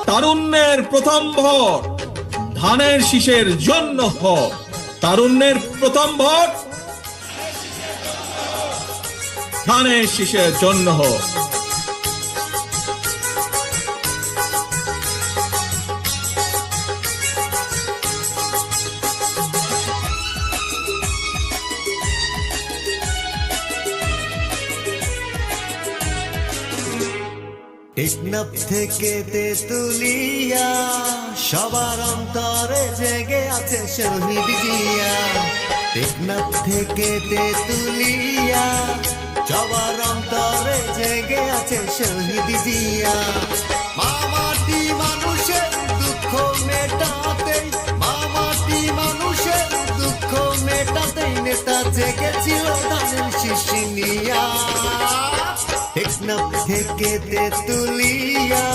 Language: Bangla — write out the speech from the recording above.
তারুণ্যের প্রথম ভোট ধানের শীষের জন্য হোক। তারুণ্যের প্রথম ভোট ধানের শীষের জন্য হোক। টেকনাফ থেকে তেতুলিয়া সবার অন্তরে জেগে আছে শহীদ জিয়া। টেকনাফ থেকে তেতুলিয়া সবার অন্তরে জেগে আছে শহীদ জিয়া। মামাটি মানুষের দুঃখ মেটাতে, মামাটি মানুষের দুঃখ মেটাতেই নেতা জেগেছিল ধানের শীষ নিয়া। টেকনাফ থেকে তেতুলিয়া